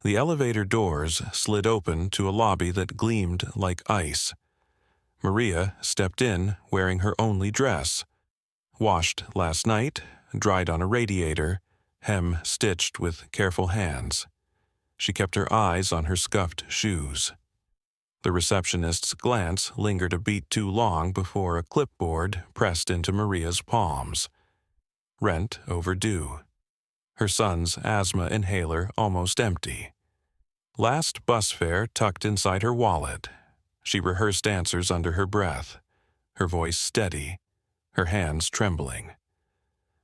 The elevator doors slid open to a lobby that gleamed like ice. Maria stepped in wearing her only dress. Washed last night, dried on a radiator, hem stitched with careful hands. She kept her eyes on her scuffed shoes. The receptionist's glance lingered a beat too long before a clipboard pressed into Maria's palms. Rent overdue. Her son's asthma inhaler almost empty. Last bus fare tucked inside her wallet. She rehearsed answers under her breath, her voice steady, her hands trembling.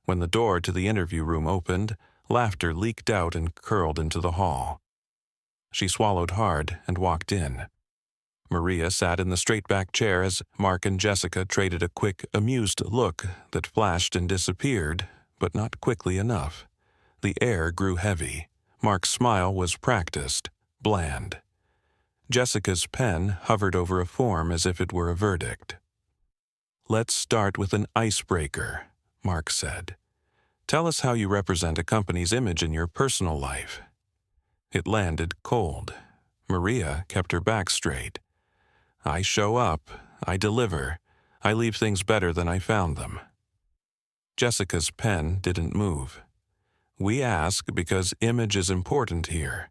When the door to the interview room opened, laughter leaked out and curled into the hall. She swallowed hard and walked in. Maria sat in the straight-back chair as Mark and Jessica traded a quick, amused look that flashed and disappeared, but not quickly enough. The air grew heavy. Mark's smile was practiced, bland. Jessica's pen hovered over a form as if it were a verdict. "Let's start with an icebreaker," Mark said. "Tell us how you represent a company's image in your personal life." It landed cold. Maria kept her back straight. "I show up, I deliver, I leave things better than I found them." Jessica's pen didn't move. "We ask because image is important here.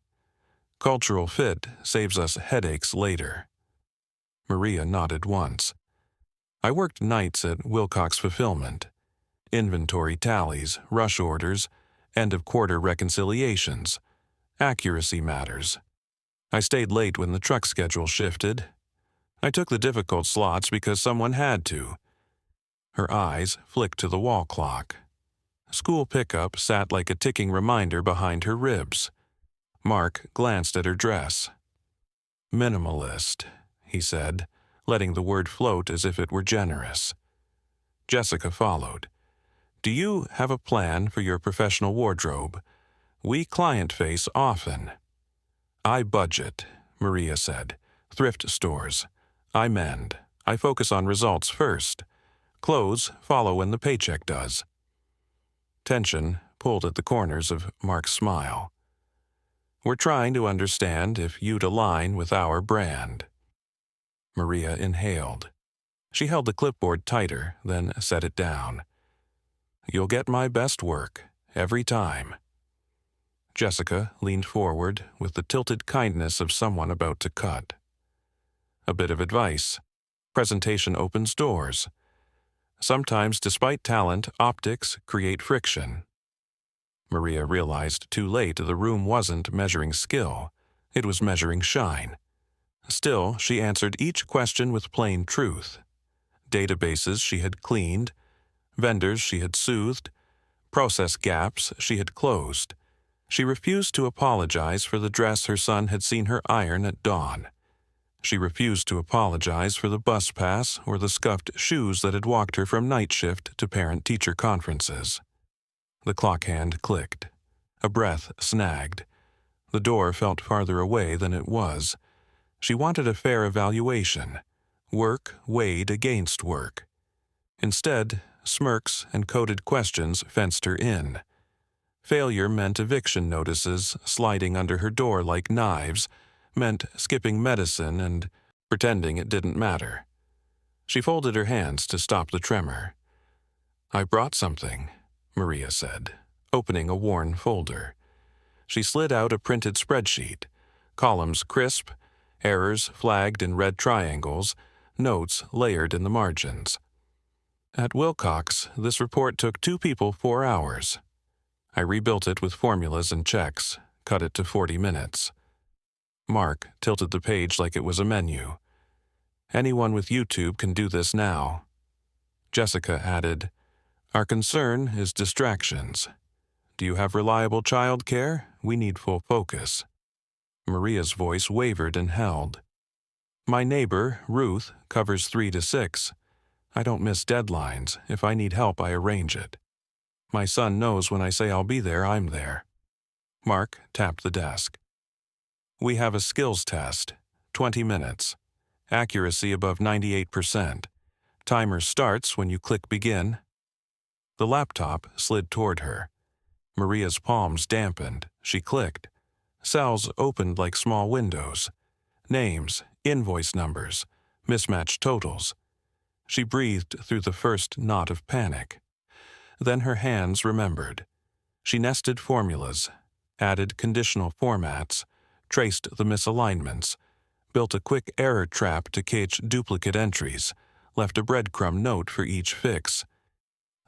Cultural fit saves us headaches later." Maria nodded once. "I worked nights at Wilcox Fulfillment. Inventory tallies, rush orders, end-of-quarter reconciliations. Accuracy matters. I stayed late when the truck schedule shifted. I took the difficult slots because someone had to." Her eyes flicked to the wall clock. School pickup sat like a ticking reminder behind her ribs. Mark glanced at her dress. "Minimalist," he said, letting the word float as if it were generous. Jessica followed. "Do you have a plan for your professional wardrobe? We client-face often." "I budget," Maria said. "Thrift stores. I mend. I focus on results first. Clothes follow when the paycheck does." Tension pulled at the corners of Mark's smile. "We're trying to understand if you'd align with our brand." Maria inhaled. She held the clipboard tighter, then set it down. "You'll get my best work, every time." Jessica leaned forward with the tilted kindness of someone about to cut. "A bit of advice. Presentation opens doors. Sometimes, despite talent, optics create friction." Maria realized too late the room wasn't measuring skill. It was measuring shine. Still, she answered each question with plain truth. Databases she had cleaned, vendors she had soothed, process gaps she had closed. She refused to apologize for the dress her son had seen her iron at dawn. She refused to apologize for the bus pass or the scuffed shoes that had walked her from night shift to parent-teacher conferences. The clock hand clicked. A breath snagged. The door felt farther away than it was. She wanted a fair evaluation. Work weighed against work. Instead, smirks and coded questions fenced her in. Failure meant eviction notices sliding under her door like knives, meant skipping medicine and pretending it didn't matter. She folded her hands to stop the tremor. "I brought something," Maria said, opening a worn folder. She slid out a printed spreadsheet, columns crisp, errors flagged in red triangles, notes layered in the margins. "At Wilcox, this report took 2 people 4 hours. I rebuilt it with formulas and checks, cut it to 40 minutes. Mark tilted the page like it was a menu. "Anyone with YouTube can do this now." Jessica added, "Our concern is distractions. Do you have reliable childcare? We need full focus." Maria's voice wavered and held. "My neighbor, Ruth, covers 3 to 6. I don't miss deadlines. If I need help, I arrange it. My son knows when I say I'll be there, I'm there." Mark tapped the desk. "We have a skills test, 20 minutes. Accuracy above 98%. Timer starts when you click begin." The laptop slid toward her. Maria's palms dampened. She clicked. Cells opened like small windows. Names, invoice numbers, mismatched totals. She breathed through the first knot of panic. Then her hands remembered. She nested formulas, added conditional formats, traced the misalignments, built a quick error trap to catch duplicate entries, left a breadcrumb note for each fix.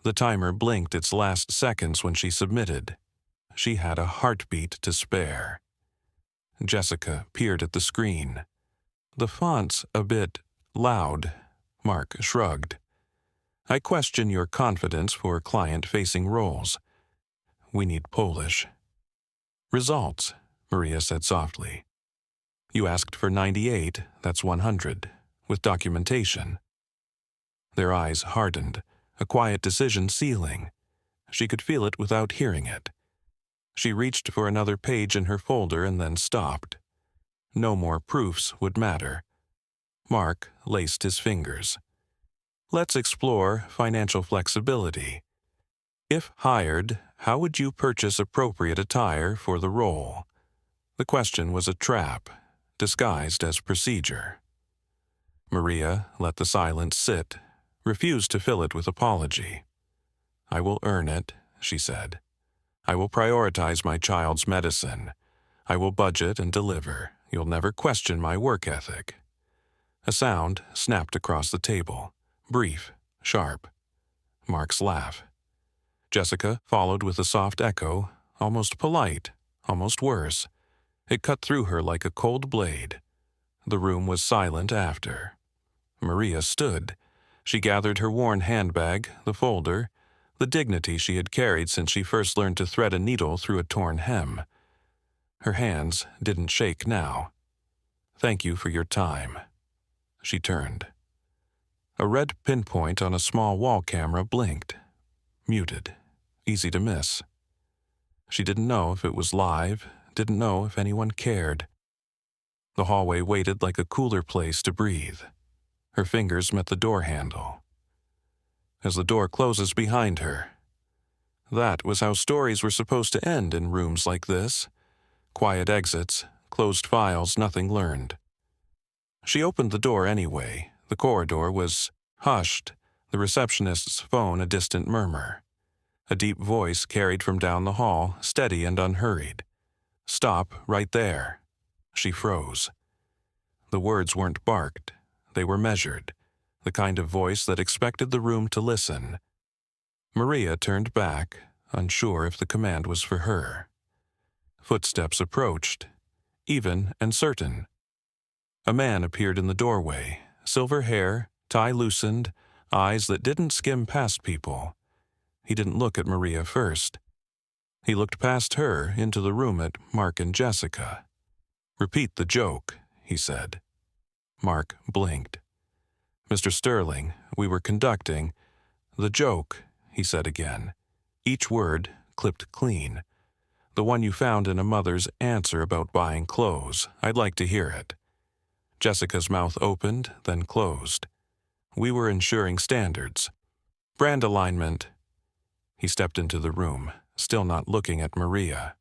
The timer blinked its last seconds when she submitted. She had a heartbeat to spare. Jessica peered at the screen. The font's a bit loud. Mark shrugged. I question your confidence for client-facing roles. We need Polish. Results, Maria said softly. You asked for 98, that's 100, with documentation. Their eyes hardened, a quiet decision sealing. She could feel it without hearing it. She reached for another page in her folder and then stopped. No more proofs would matter. Mark laced his fingers. Let's explore financial flexibility. If hired, how would you purchase appropriate attire for the role? The question was a trap, disguised as procedure. Maria let the silence sit, refused to fill it with apology. I will earn it, she said. I will prioritize my child's medicine. I will budget and deliver. You'll never question my work ethic. A sound snapped across the table, brief, sharp. Mark's laugh. Jessica followed with a soft echo, almost polite, almost worse. It cut through her like a cold blade. The room was silent after. Maria stood. She gathered her worn handbag, the folder, the dignity she had carried since she first learned to thread a needle through a torn hem. Her hands didn't shake now. Thank you for your time. She turned. A red pinpoint on a small wall camera blinked. Muted. Easy to miss. She didn't know if it was live, didn't know if anyone cared. The hallway waited like a cooler place to breathe. Her fingers met the door handle. As the door closes behind her. That was how stories were supposed to end in rooms like this. Quiet exits, closed files, nothing learned. She opened the door anyway. The corridor was hushed, the receptionist's phone a distant murmur. A deep voice carried from down the hall, steady and unhurried. Stop right there. She froze. The words weren't barked. They were measured, the kind of voice that expected the room to listen. Maria turned back, unsure if the command was for her. Footsteps approached, even and certain. A man appeared in the doorway, silver hair, tie loosened, eyes that didn't skim past people. He didn't look at Maria first. He looked past her into the room at Mark and Jessica. Repeat the joke, he said. Mark blinked. Mr. Sterling, we were conducting. The joke, he said again. Each word clipped clean. The one you found in a mother's answer about buying clothes. I'd like to hear it. Jessica's mouth opened, then closed. We were ensuring standards. Brand alignment. He stepped into the room, still not looking at Maria.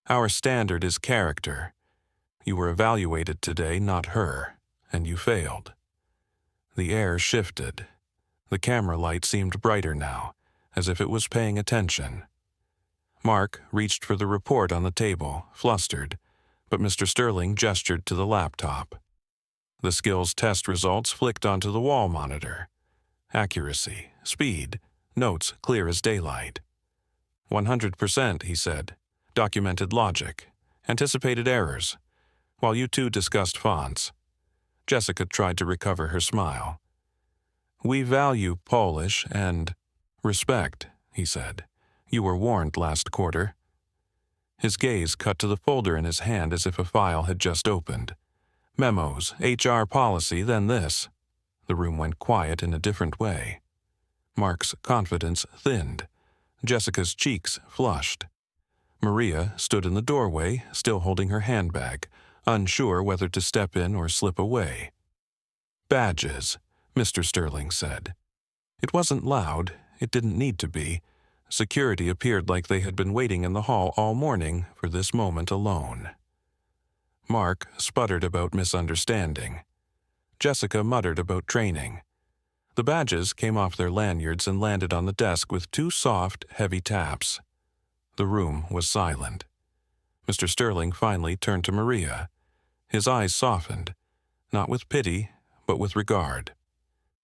Our standard is character. You were evaluated today, not her, and you failed. The air shifted. The camera light seemed brighter now, as if it was paying attention. Mark reached for the report on the table, flustered, but Mr. Sterling gestured to the laptop. The skills test results flicked onto the wall monitor. Accuracy, speed, notes clear as daylight. 100%, he said. Documented logic. Anticipated errors. While you two discussed fonts. Jessica tried to recover her smile. We value Polish and respect, he said. You were warned last quarter. His gaze cut to the folder in his hand as if a file had just opened. Memos, HR policy, then this. The room went quiet in a different way. Mark's confidence thinned. Jessica's cheeks flushed. Maria stood in the doorway, still holding her handbag, unsure whether to step in or slip away. Badges, Mr. Sterling said. It wasn't loud, it didn't need to be, Security appeared like they had been waiting in the hall all morning for this moment alone. Mark sputtered about misunderstanding. Jessica muttered about training. The badges came off their lanyards and landed on the desk with two soft, heavy taps. The room was silent. Mr. Sterling finally turned to Maria. His eyes softened, not with pity, but with regard.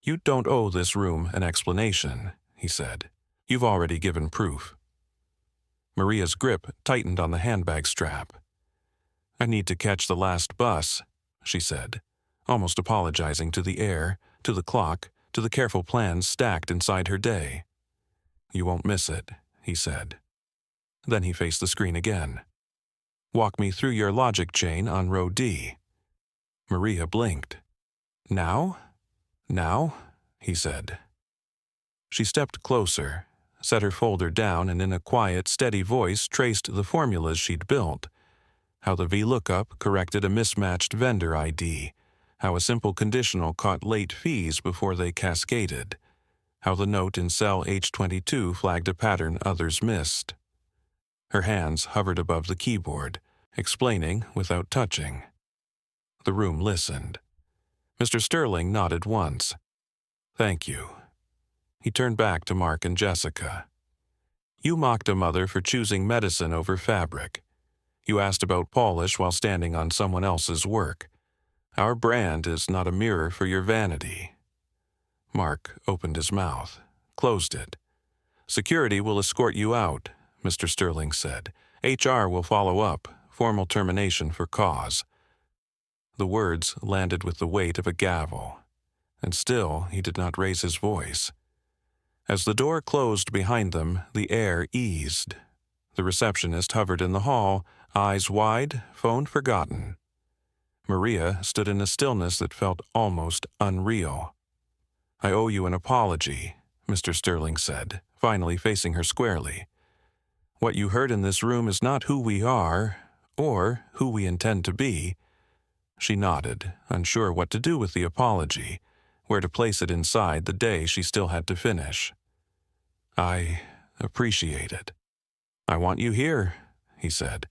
"You don't owe this room an explanation," he said. "You've already given proof." Maria's grip tightened on the handbag strap. "I need to catch the last bus," she said, almost apologizing to the air, to the clock, to the careful plans stacked inside her day. "You won't miss it," he said. Then he faced the screen again. "Walk me through your logic chain on row D." Maria blinked. "Now? Now?" he said. She stepped closer, set her folder down, and in a quiet, steady voice traced the formulas she'd built. How the VLOOKUP corrected a mismatched vendor ID. How a simple conditional caught late fees before they cascaded. How the note in cell H22 flagged a pattern others missed. Her hands hovered above the keyboard, explaining without touching. The room listened. Mr. Sterling nodded once. "Thank you." He turned back to Mark and Jessica. "You mocked a mother for choosing medicine over fabric. You asked about polish while standing on someone else's work. Our brand is not a mirror for your vanity." Mark opened his mouth, closed it. "Security will escort you out," Mr. Sterling said. "HR will follow up, formal termination for cause." The words landed with the weight of a gavel, and still he did not raise his voice. As the door closed behind them, the air eased. The receptionist hovered in the hall, eyes wide, phone forgotten. Maria stood in a stillness that felt almost unreal. "I owe you an apology," Mr. Sterling said, finally facing her squarely. "What you heard in this room is not who we are, or who we intend to be." She nodded, unsure what to do with the apology, where to place it inside the day she still had to finish. "I appreciate it." "I want you here," he said.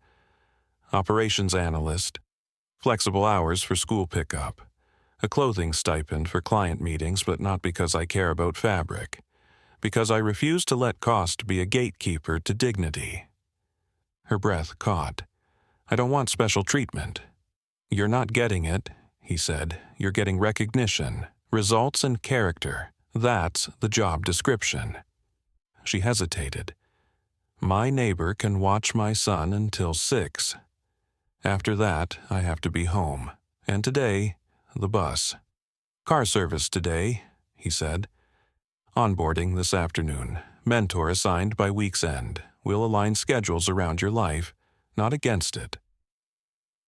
"Operations analyst. Flexible hours for school pickup. A clothing stipend for client meetings, but not because I care about fabric. Because I refuse to let cost be a gatekeeper to dignity." Her breath caught. "I don't want special treatment." "You're not getting it," he said. "You're getting recognition, results, and character. That's the job description." She hesitated. "My neighbor can watch my son until 6. After that, I have to be home. And today, the bus. Car service today," he said. "Onboarding this afternoon. Mentor assigned by week's end. We'll align schedules around your life, not against it."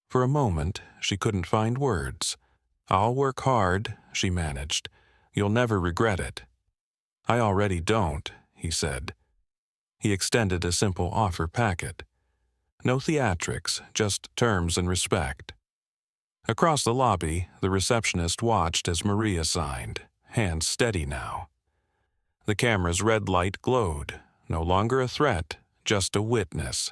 For a moment, she couldn't find words. "I'll work hard," she managed. "You'll never regret it." "I already don't," he said. He extended a simple offer packet. No theatrics, just terms and respect. Across the lobby, the receptionist watched as Maria signed, hands steady now. The camera's red light glowed, no longer a threat, just a witness.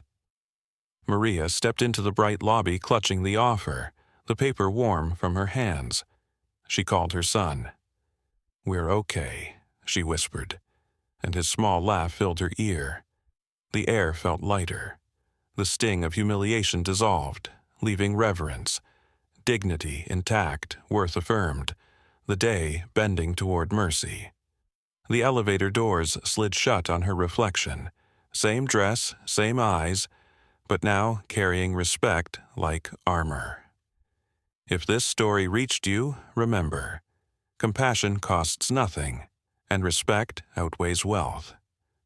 Maria stepped into the bright lobby clutching the offer, the paper warm from her hands. She called her son. "We're okay," she whispered, and his small laugh filled her ear. The air felt lighter. The sting of humiliation dissolved, leaving reverence, dignity intact, worth affirmed, the day bending toward mercy. The elevator doors slid shut on her reflection. Same dress, same eyes, but now carrying respect like armor. If this story reached you, remember, compassion costs nothing, and respect outweighs wealth.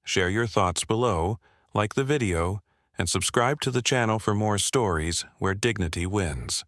Share your thoughts below, like the video, and subscribe to the channel for more stories where dignity wins.